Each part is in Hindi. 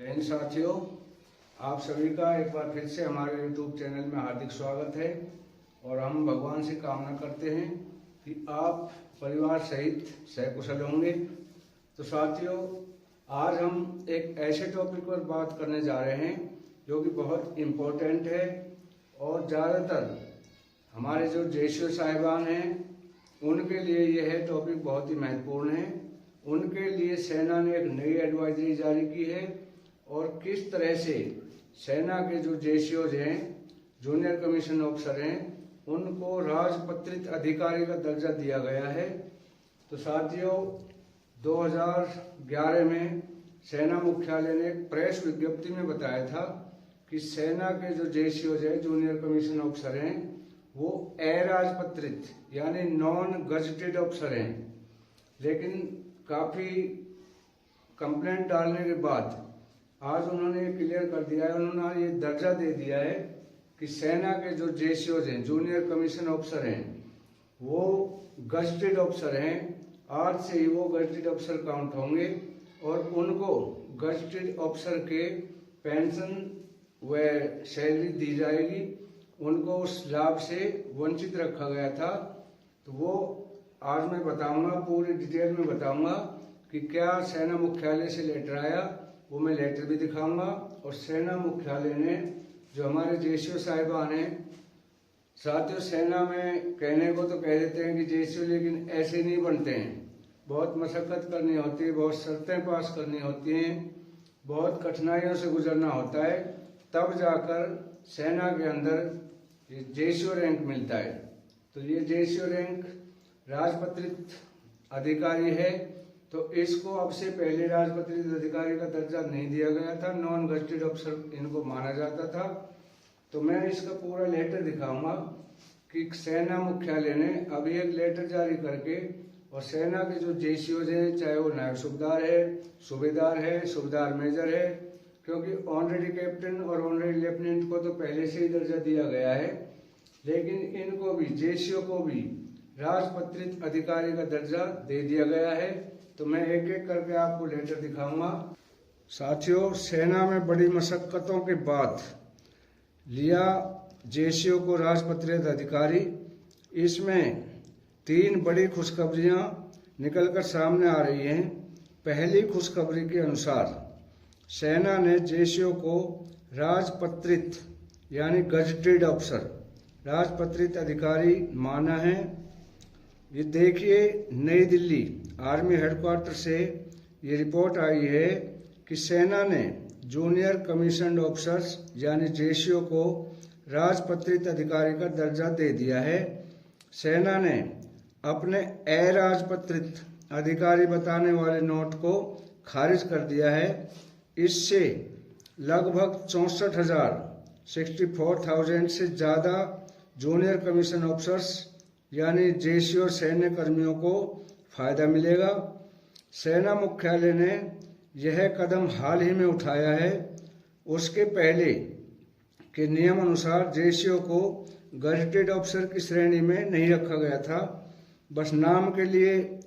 जय हिंद साथियों, आप सभी का एक बार फिर से हमारे YouTube चैनल में हार्दिक स्वागत है। और हम भगवान से कामना करते हैं कि आप परिवार सहित सकुशल होंगे। तो साथियों, आज हम एक ऐसे टॉपिक पर बात करने जा रहे हैं जो कि बहुत इम्पोर्टेंट है और ज़्यादातर हमारे जो जेसीओ साहिबान हैं उनके लिए यह टॉपिक बहुत ही महत्वपूर्ण है। उनके लिए सेना ने एक नई एडवाइजरी जारी की है और किस तरह से सेना के जो जेसीओज हैं, जूनियर कमीशन ऑफिसर हैं, उनको राजपत्रित अधिकारी का दर्जा दिया गया है। तो साथियों, 2011 में सेना मुख्यालय ने एक प्रेस विज्ञप्ति में बताया था कि सेना के जो जेसीओज हैं, जूनियर कमीशन ऑफिसर हैं, वो अराजपत्रित यानी नॉन गजटेड ऑफिसर हैं। लेकिन काफ़ी कंप्लेंट डालने के बाद आज उन्होंने क्लियर कर दिया है, उन्होंने ये दर्जा दे दिया है कि सेना के जो जेसीओज हैं, जूनियर कमीशन ऑफिसर हैं, वो गजटेड ऑफिसर हैं। आज से ही वो गजटेड ऑफिसर काउंट होंगे और उनको गजटेड ऑफिसर के पेंशन व सैलरी दी जाएगी। उनको उस लाभ से वंचित रखा गया था। तो वो आज मैं बताऊंगा, पूरी डिटेल में बताऊंगा कि क्या सेना मुख्यालय से लेटर आया, वो मैं लेटर भी दिखाऊंगा। और सेना मुख्यालय ने जो हमारे जेसीओ साहिबान हैं, साथियों, सेना में कहने को तो कह देते हैं कि जेसीओ, लेकिन ऐसे नहीं बनते हैं। बहुत मशक्कत करनी होती है, बहुत शर्तें पास करनी होती हैं, बहुत कठिनाइयों से गुजरना होता है, तब जाकर सेना के अंदर ये जेसीओ रैंक मिलता है। तो ये जेसीओ रैंक राजपत्रित अधिकारी है। तो इसको अब से पहले राजपत्रित अधिकारी का दर्जा नहीं दिया गया था, नॉन गजटेड ऑफिसर इनको माना जाता था। तो मैं इसका पूरा लेटर दिखाऊंगा कि सेना मुख्यालय ने अभी एक लेटर जारी करके और सेना के जो जेसीओज हैं, चाहे वो नायब सूबेदार है, सूबेदार मेजर है, क्योंकि ऑनरेडी कैप्टन और ऑनरेडी लेफ्टिनेंट को तो पहले से ही दर्जा दिया गया है, लेकिन इनको भी, जेसीओ को भी राजपत्रित अधिकारी का दर्जा दे दिया गया है। तो मैं एक एक करके आपको लेटर दिखाऊंगा। साथियों, सेना में बड़ी मशक्कतों के बाद लिया जेसीओ को राजपत्रित अधिकारी। इसमें 3 बड़ी खुशखबरियां निकलकर सामने आ रही हैं। पहली खुशखबरी के अनुसार सेना ने जेसीओ को राजपत्रित यानी गजटेड ऑफिसर, राजपत्रित अधिकारी माना है। ये देखिए, नई दिल्ली आर्मी हेडक्वार्टर से ये रिपोर्ट आई है कि सेना ने जूनियर कमीशन ऑफिसर्स यानी जेसीओ को राजपत्रित अधिकारी का दर्जा दे दिया है। सेना ने अपने अराजपत्रित अधिकारी बताने वाले नोट को खारिज कर दिया है। इससे लगभग 64,000 से ज़्यादा जूनियर कमीशन ऑफिसर्स यानी जेसीओ सैन्य कर्मियों को फायदा मिलेगा। सेना मुख्यालय ने यह कदम हाल ही में उठाया है। उसके पहले के नियम अनुसार जेसीओ को गजटेड ऑफिसर की श्रेणी में नहीं रखा गया था, बस नाम के लिए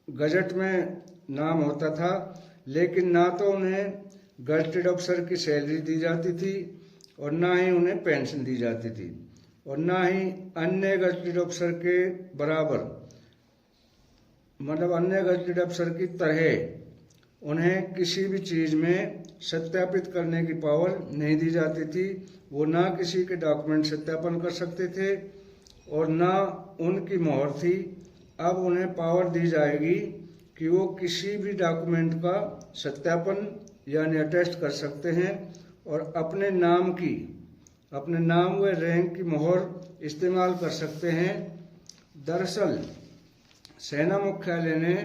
गजट में नाम होता था, लेकिन ना तो उन्हें गजटेड ऑफिसर की सैलरी दी जाती थी और ना ही उन्हें पेंशन दी जाती थी, और ना ही अन्य गजटेड ऑफिसर के बराबर, मतलब अन्य गजटेड ऑफिसर की तरह उन्हें किसी भी चीज़ में सत्यापित करने की पावर नहीं दी जाती थी। वो ना किसी के डॉक्यूमेंट सत्यापन कर सकते थे और ना उनकी मोहर थी। अब उन्हें पावर दी जाएगी कि वो किसी भी डॉक्यूमेंट का सत्यापन यानी अटेस्ट कर सकते हैं और अपने नाम व रैंक की मोहर इस्तेमाल कर सकते हैं। दरअसल सेना मुख्यालय ने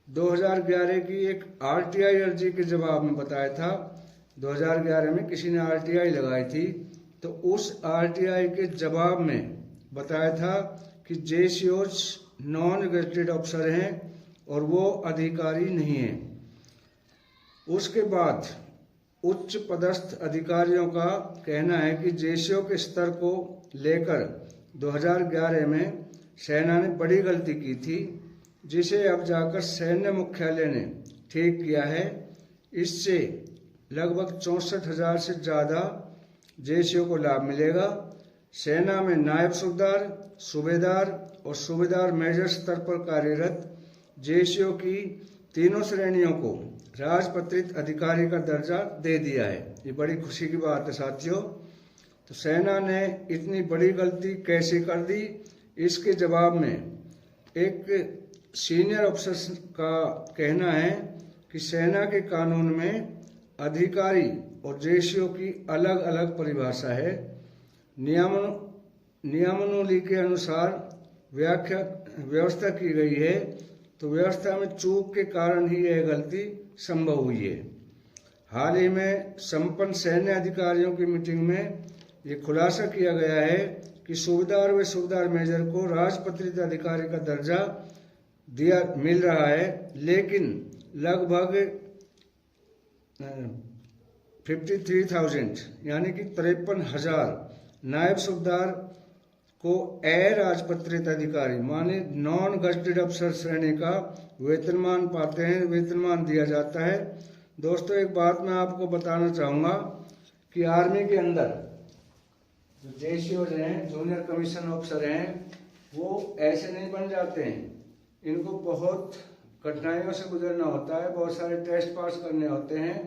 2011 की एक आरटीआई अर्जी के जवाब में बताया था, 2011 में किसी ने आरटीआई लगाई थी, तो उस आरटीआई के जवाब में बताया था कि जेसीओज नॉन गजटेड ऑफिसर हैं और वो अधिकारी नहीं हैं। उसके बाद उच्च पदस्थ अधिकारियों का कहना है कि जेसीओ के स्तर को लेकर 2011 में सेना ने बड़ी गलती की थी, जिसे अब जाकर सैन्य मुख्यालय ने ठीक किया है। इससे लगभग 64,000 से ज़्यादा जेसीओ को लाभ मिलेगा। सेना में नायब सूबेदार, सूबेदार और सूबेदार मेजर स्तर पर कार्यरत जेसीओ की तीनों श्रेणियों को राजपत्रित अधिकारी का दर्जा दे दिया है। ये बड़ी खुशी की बात है साथियों। तो सेना ने इतनी बड़ी गलती कैसे कर दी, इसके जवाब में एक सीनियर अफसर का कहना है कि सेना के कानून में अधिकारी और जेसीओ की अलग अलग परिभाषा है। नियमावली के अनुसार व्यवस्था की गई है, तो व्यवस्था में चूक के कारण ही यह गलती संभव हुई है। हाल ही में संपन्न सैन्य अधिकारियों की मीटिंग में ये खुलासा किया गया है कि सूबेदार व सूबेदार मेजर को राजपत्रित अधिकारी का दर्जा मिल रहा है, लेकिन लगभग 53,000 यानी कि 53,000 नायब सूबेदार को अराजपत्रित अधिकारी माने नॉन गजेटेड अफसर श्रेणी का वेतनमान पाते हैं, वेतनमान दिया जाता है। दोस्तों, एक बात मैं आपको बताना चाहूँगा कि आर्मी के अंदर जो जेसीओज हैं, जूनियर कमीशन ऑफिसर हैं, वो ऐसे नहीं बन जाते हैं। इनको बहुत कठिनाइयों से गुजरना होता है, बहुत सारे टेस्ट पास करने होते हैं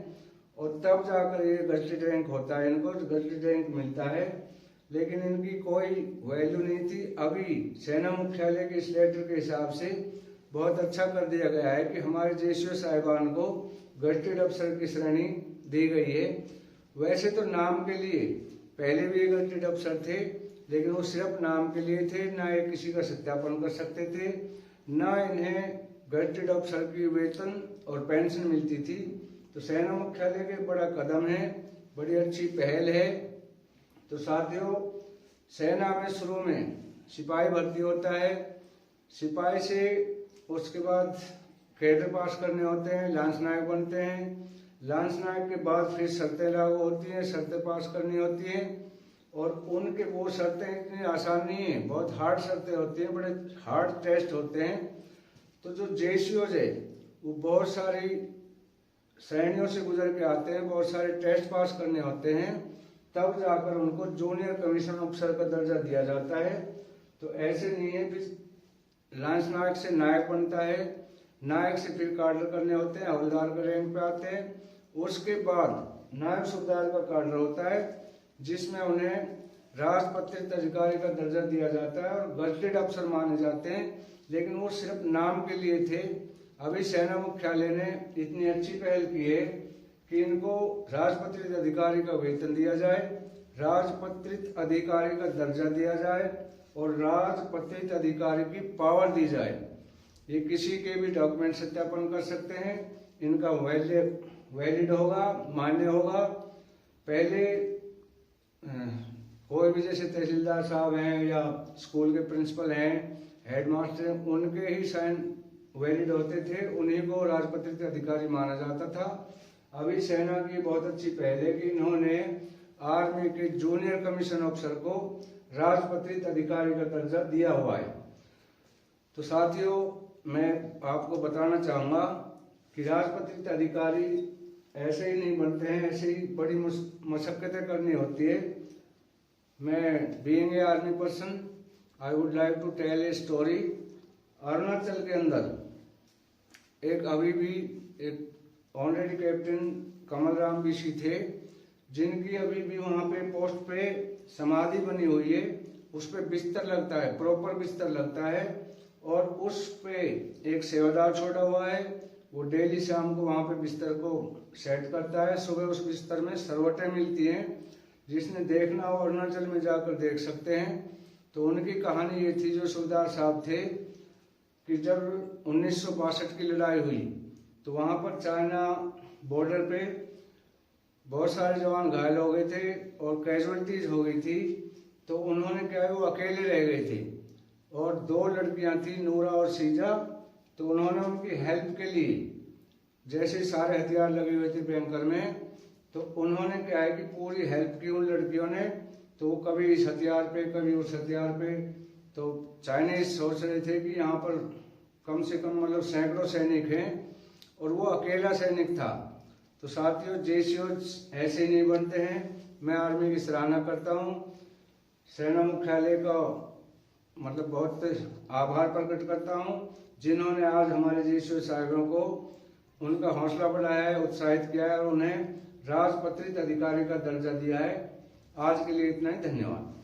और तब जाकर ये गजेटेड रैंक होता है, इनको गजेटेड रैंक मिलता है। लेकिन इनकी कोई वैल्यू नहीं थी। अभी सेना मुख्यालय के इस लेटर के हिसाब से बहुत अच्छा कर दिया गया है कि हमारे जेसीओ साहिबान को गजेटेड अफसर की श्रेणी दी गई है। वैसे तो नाम के लिए पहले भी गजेटेड अफसर थे, लेकिन वो सिर्फ नाम के लिए थे, ना ये किसी का सत्यापन कर सकते थे, ना इन्हें गजेटेड अफसर की वेतन और पेंशन मिलती थी। तो सेना मुख्यालय के बड़ा कदम है, बड़ी अच्छी पहल है। तो साथियों, सेना में शुरू में सिपाही भर्ती होता है, सिपाही से उसके बाद कैडर पास करने होते हैं, लांस नायक बनते हैं, लांस नायक के बाद फिर शर्तें लागू होती हैं, शर्तें पास करनी होती हैं और उनके वो शर्तें इतनी आसान नहीं है, बहुत हार्ड शर्तें होती हैं, बड़े हार्ड टेस्ट होते हैं। तो जो जेसीओज है वो बहुत सारी श्रेणियों से गुजर के आते हैं, बहुत सारे टेस्ट पास करने होते हैं, तब जाकर उनको जूनियर कमीशन ऑफिसर का दर्जा दिया जाता है। तो ऐसे नहीं है, फिर लांस नायक से नायक बनता है, नायक से फिर कार्डर करने होते हैं, हवलदार के रैंक पे आते हैं, उसके बाद नायब सूबेदार का कार्डर होता है जिसमें उन्हें राजपत्रित अधिकारी का दर्जा दिया जाता है और गजेटेड अफसर माने जाते हैं, लेकिन वो सिर्फ नाम के लिए थे। अभी सेना मुख्यालय ने इतनी अच्छी पहल की है कि इनको राजपत्रित अधिकारी का वेतन दिया जाए, राजपत्रित अधिकारी का दर्जा दिया जाए और राजपत्रित अधिकारी की पावर दी जाए। ये किसी के भी डॉक्यूमेंट सत्यापन कर सकते हैं, इनका वैलिड होगा, मान्य होगा। पहले कोई भी जैसे तहसीलदार साहब हैं या स्कूल के प्रिंसिपल हैं, हेडमास्टर हैं, उनके ही साइन वैलिड होते थे, उन्हीं को राजपत्रित अधिकारी माना जाता था। अभी सेना की बहुत अच्छी पहल है कि इन्होंने आर्मी के जूनियर कमीशन ऑफिसर को राजपत्रित अधिकारी का दर्जा दिया हुआ है। तो साथियों, मैं आपको बताना चाहूँगा कि राजपत्रित अधिकारी ऐसे ही नहीं बनते हैं, ऐसे ही बड़ी मशक्कतें करनी होती है। मैं being a army person, I would like to tell a story. Arunachal के अंदर एक अभी भी एक honorary captain Kamal Ram VC थे, जिनकी अभी भी वहाँ पे पोस्ट पे समाधि बनी हुई है। उस पे बिस्तर लगता है, प्रॉपर बिस्तर लगता है और उस पे एक सेवादार छोड़ा हुआ है, वो डेली शाम को वहाँ पे बिस्तर को सेट करता है। सुबह उस बिस्तर में सरवटें मिलती हैं, जिसने देखना हो अरुणाचल में जाकर देख सकते हैं। तो उनकी कहानी ये थी, जो सूबेदार साहब थे, कि जब 1962 की लड़ाई हुई तो वहाँ पर चाइना बॉर्डर पे बहुत सारे जवान घायल हो गए थे और कैजुअलिटीज हो गई थी। तो उन्होंने क्या है, वो अकेले रह गए थे और 2 लड़कियां थी, नूरा और सीजा। तो उन्होंने उनकी हेल्प के लिए, जैसे सारे हथियार लगे हुए थे बैंकर में, तो उन्होंने क्या है कि पूरी हेल्प की उन लड़कियों ने। तो कभी इस हथियार पे, कभी उस हथियार पे। तो चाइनीज सोच रहे थे कि यहाँ पर कम से कम मतलब सैकड़ों सैनिक हैं और वो अकेला सैनिक था। तो साथियों, जेसीओ ऐसे नहीं बनते हैं। मैं आर्मी की सराहना करता हूँ। सेना मुख्यालय का मतलब बहुत आभार प्रकट करता हूँ, जिन्होंने आज हमारे जेसीओ साहिबों को उनका हौसला बढ़ाया है, उत्साहित किया है और उन्हें राजपत्रित अधिकारी का दर्जा दिया है। आज के लिए इतना ही, धन्यवाद।